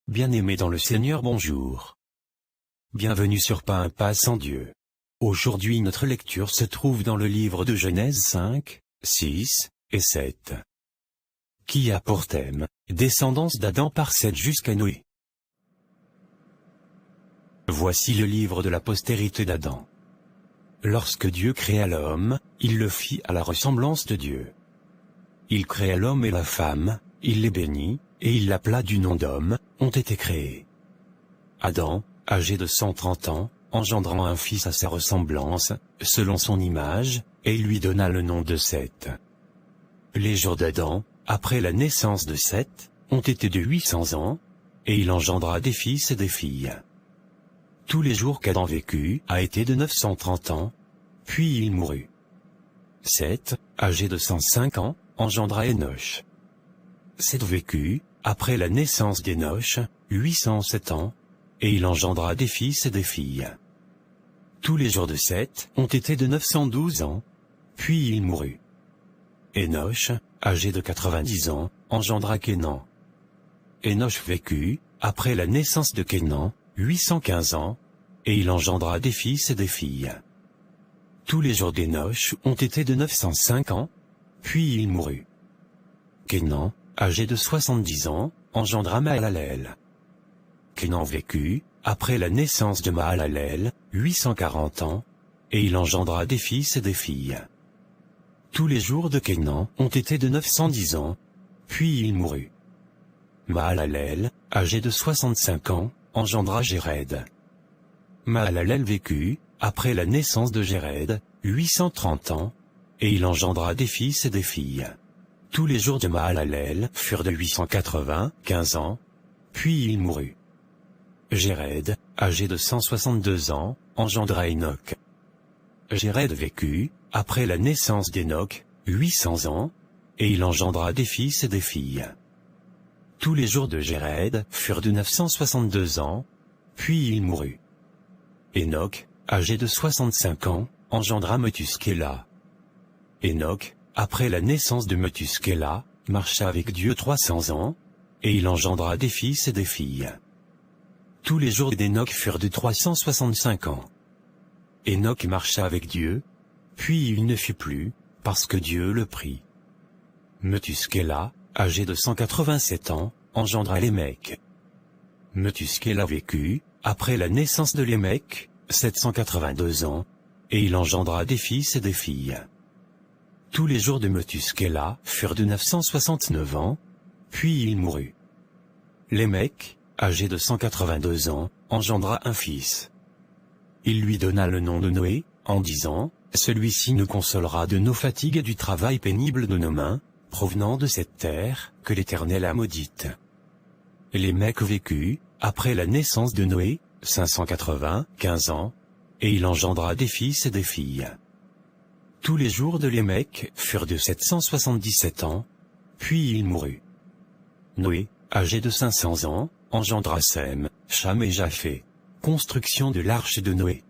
Bien-aimés dans le Seigneur, bonjour. Bienvenue sur Pas un pas sans Dieu. Aujourd'hui notre lecture se trouve dans le livre de Genèse 5, 6 et 7. Qui a pour thème, descendance d'Adam par Seth jusqu'à Noé. Voici le livre de la postérité d'Adam. Lorsque Dieu créa l'homme, il le fit à la ressemblance de Dieu. Il créa l'homme et la femme, il les bénit, et il l'appela du nom d'homme, ont été créés. Adam, âgé de 130 ans, engendrant un fils à sa ressemblance, selon son image, et il lui donna le nom de Seth. Les jours d'Adam, après la naissance de Seth, ont été de 800 ans, et il engendra des fils et des filles. Tous les jours qu'Adam vécut a été de 930 ans, puis il mourut. Seth, âgé de 105 ans, engendra Énoch. Seth vécut, après la naissance d'Énoch, 807 ans, et il engendra des fils et des filles. Tous les jours de Seth ont été de 912 ans, puis il mourut. Énoch, âgé de 90 ans, engendra Kénan. Énoch vécut, après la naissance de Kénan, 815 ans, et il engendra des fils et des filles. Tous les jours d'Énoch ont été de 905 ans, puis il mourut. Kénan, âgé de 70 ans, engendra Mahalalel. Kénan vécut, après la naissance de Mahalalel, 840 ans, et il engendra des fils et des filles. Tous les jours de Kénan ont été de 910 ans, puis il mourut. Mahalalel, âgé de 65 ans, engendra Jéred. Mahalalel vécut, après la naissance de Jéred, 830 ans, et il engendra des fils et des filles. Tous les jours de Mahalalel furent de 895 ans, puis il mourut. Jéred, âgé de 162 ans, engendra Enoch. Jéred vécut, après la naissance d'Enoch, 800 ans, et il engendra des fils et des filles. Tous les jours de Jéred furent de 962 ans, puis il mourut. Enoch, âgé de 65 ans, engendra Methuskéla. Enoch, après la naissance de Methuskéla, marcha avec Dieu 300 ans, et il engendra des fils et des filles. Tous les jours d'Enoch furent de 365 ans. Enoch marcha avec Dieu, puis il ne fut plus, parce que Dieu le prit. Methuskéla, âgé de 187 ans, engendra Lémec. Methuskéla vécut, après la naissance de Lémec, 782 ans, et il engendra des fils et des filles. Tous les jours de Methuskéla furent de 969 ans, puis il mourut. Lémec, âgé de 182 ans, engendra un fils. Il lui donna le nom de Noé, en disant, « Celui-ci nous consolera de nos fatigues et du travail pénible de nos mains, provenant de cette terre, que l'Éternel a maudite. » Lémec vécut, après la naissance de Noé, 595 ans, et il engendra des fils et des filles. Tous les jours de Lémec furent de 777 ans, puis il mourut. Noé, âgé de 500 ans, engendra Sem, Cham et Japheth. Construction de l'arche de Noé.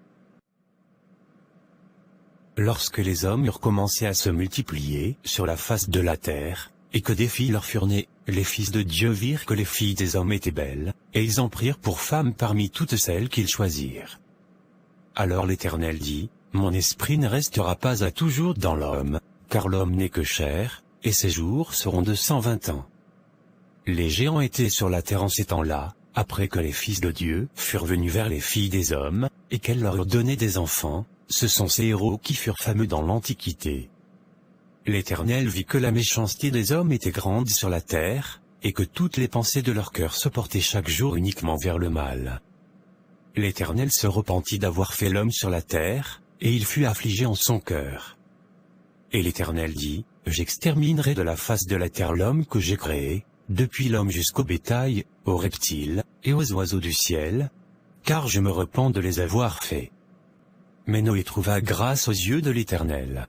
Lorsque les hommes eurent commencé à se multiplier sur la face de la terre, et que des filles leur furent nées, les fils de Dieu virent que les filles des hommes étaient belles, et ils en prirent pour femmes parmi toutes celles qu'ils choisirent. Alors l'Éternel dit, « Mon esprit ne restera pas à toujours dans l'homme, car l'homme n'est que chair, et ses jours seront de 120 ans. » Les géants étaient sur la terre en ces temps-là, après que les fils de Dieu furent venus vers les filles des hommes, et qu'elles leur eurent donné des enfants, ce sont ces héros qui furent fameux dans l'Antiquité. L'Éternel vit que la méchanceté des hommes était grande sur la terre, et que toutes les pensées de leur cœur se portaient chaque jour uniquement vers le mal. L'Éternel se repentit d'avoir fait l'homme sur la terre, et il fut affligé en son cœur. Et l'Éternel dit, « J'exterminerai de la face de la terre l'homme que j'ai créé, depuis l'homme jusqu'au bétail, aux reptiles, et aux oiseaux du ciel, car je me repens de les avoir faits. » Mais Noé trouva grâce aux yeux de l'Éternel.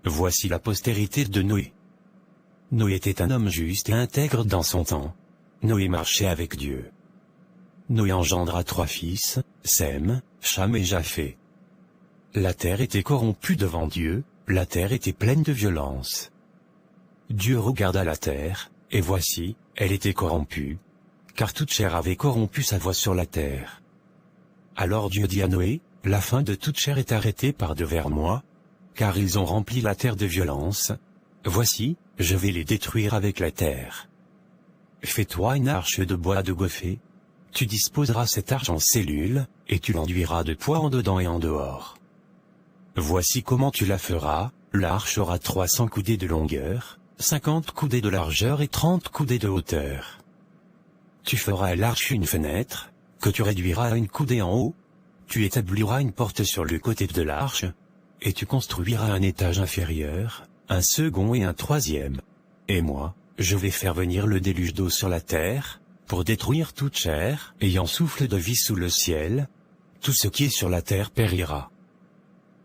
Voici la postérité de Noé. Noé était un homme juste et intègre dans son temps. Noé marchait avec Dieu. Noé engendra 3 fils, Sem, Cham et Japheth. La terre était corrompue devant Dieu, la terre était pleine de violence. Dieu regarda la terre, et voici, elle était corrompue, car toute chair avait corrompu sa voie sur la terre. Alors Dieu dit à Noé, la fin de toute chair est arrêtée par devers moi, car ils ont rempli la terre de violence. Voici, je vais les détruire avec la terre. Fais-toi une arche de bois de gophée. Tu disposeras cette arche en cellules, et tu l'enduiras de poids en dedans et en dehors. Voici comment tu la feras, l'arche aura 300 coudées de longueur, 50 coudées de largeur et 30 coudées de hauteur. Tu feras à l'arche une fenêtre, que tu réduiras à une coudée en haut. Tu établiras une porte sur le côté de l'arche, et tu construiras un étage inférieur, un second et un troisième. Et moi, je vais faire venir le déluge d'eau sur la terre, pour détruire toute chair ayant souffle de vie sous le ciel. Tout ce qui est sur la terre périra.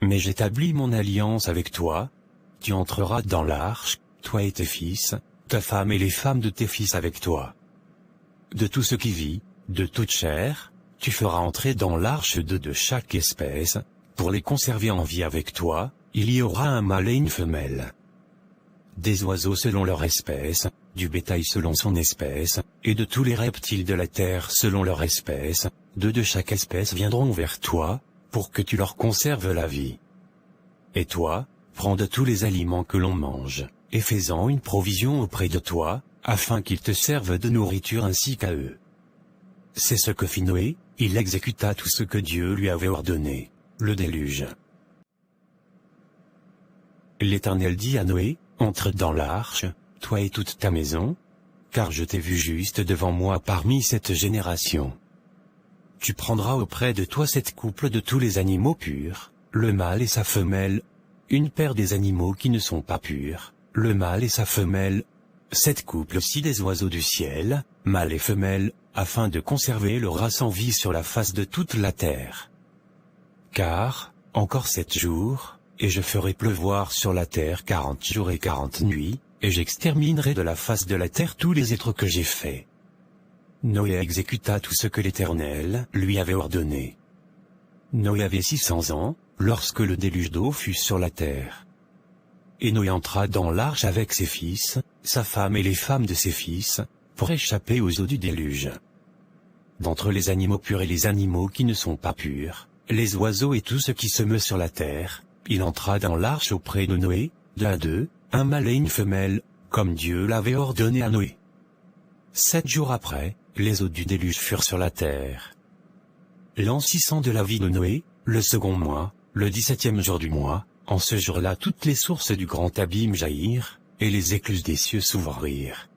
Mais j'établis mon alliance avec toi. Tu entreras dans l'arche, toi et tes fils, ta femme et les femmes de tes fils avec toi. De tout ce qui vit, de toute chair, tu feras entrer dans l'arche deux de chaque espèce, pour les conserver en vie avec toi. Il y aura un mâle et une femelle. Des oiseaux selon leur espèce, du bétail selon son espèce, et de tous les reptiles de la terre selon leur espèce, deux de chaque espèce viendront vers toi, pour que tu leur conserves la vie. Et toi, prends de tous les aliments que l'on mange, et fais-en une provision auprès de toi, afin qu'ils te servent de nourriture ainsi qu'à eux. C'est ce que fit Noé, il exécuta tout ce que Dieu lui avait ordonné, le déluge. L'Éternel dit à Noé, entre dans l'arche, toi et toute ta maison, car je t'ai vu juste devant moi parmi cette génération. Tu prendras auprès de toi 7 couples de tous les animaux purs, le mâle et sa femelle, une paire des animaux qui ne sont pas purs, le mâle et sa femelle, 7 couples aussi des oiseaux du ciel, mâle et femelle, afin de conserver leur race en vie sur la face de toute la terre. Car, encore 7 jours, et je ferai pleuvoir sur la terre 40 jours et 40 nuits, et j'exterminerai de la face de la terre tous les êtres que j'ai faits. Noé exécuta tout ce que l'Éternel lui avait ordonné. Noé avait 600 ans, lorsque le déluge d'eau fut sur la terre. Et Noé entra dans l'arche avec ses fils, sa femme et les femmes de ses fils, pour échapper aux eaux du déluge. D'entre les animaux purs et les animaux qui ne sont pas purs, les oiseaux et tout ce qui se meut sur la terre, il entra dans l'arche auprès de Noé, d'eux, un mâle et une femelle, comme Dieu l'avait ordonné à Noé. 7 jours après, les eaux du déluge furent sur la terre. L'an 600 de la vie de Noé, le second mois, le 17e jour du mois, en ce jour-là toutes les sources du grand abîme jaillirent, et les écluses des cieux s'ouvrirent.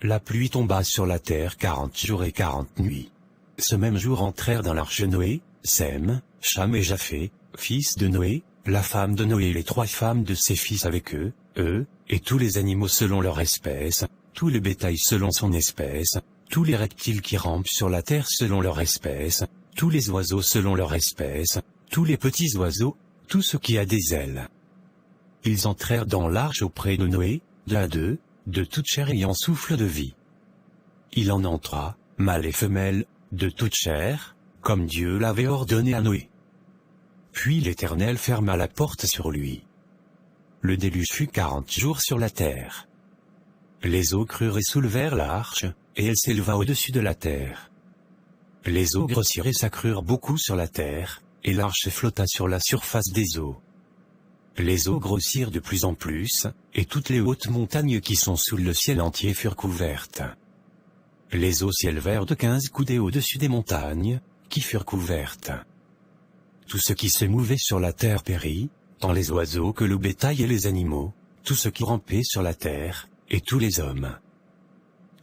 La pluie tomba sur la terre 40 jours et 40 nuits. Ce même jour entrèrent dans l'arche Noé, Sem, Cham et Japheth, fils de Noé, la femme de Noé et les 3 femmes de ses fils avec eux, et tous les animaux selon leur espèce, tout le bétail selon son espèce, tous les reptiles qui rampent sur la terre selon leur espèce, tous les oiseaux selon leur espèce, tous les petits oiseaux, tout ce qui a des ailes. Ils entrèrent dans l'arche auprès de Noé, d'eux, de toute chair ayant souffle de vie. Il en entra, mâle et femelle, de toute chair, comme Dieu l'avait ordonné à Noé. Puis l'Éternel ferma la porte sur lui. Le déluge fut 40 jours sur la terre. Les eaux crurent et soulevèrent l'arche, et elle s'éleva au-dessus de la terre. Les eaux grossirent et s'accrurent beaucoup sur la terre, et l'arche flotta sur la surface des eaux. Les eaux grossirent de plus en plus, et toutes les hautes montagnes qui sont sous le ciel entier furent couvertes. Les eaux s'élevèrent de 15 coudées au-dessus des montagnes, qui furent couvertes. Tout ce qui se mouvait sur la terre périt, tant les oiseaux que le bétail et les animaux, tout ce qui rampait sur la terre, et tous les hommes.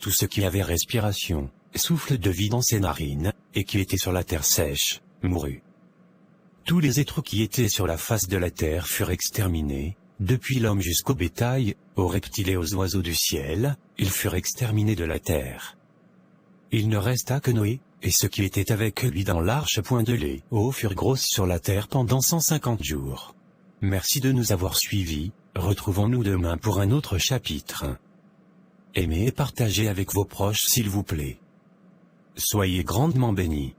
Tout ce qui avait respiration, souffle de vie dans ses narines, et qui était sur la terre sèche, mourut. Tous les êtres qui étaient sur la face de la terre furent exterminés, depuis l'homme jusqu'au bétail, aux reptiles et aux oiseaux du ciel, ils furent exterminés de la terre. Il ne resta que Noé, et ceux qui étaient avec lui dans l'arche. De les eaux furent grosses sur la terre pendant 150 jours. Merci de nous avoir suivis, retrouvons-nous demain pour un autre chapitre. Aimez et partagez avec vos proches s'il vous plaît. Soyez grandement bénis.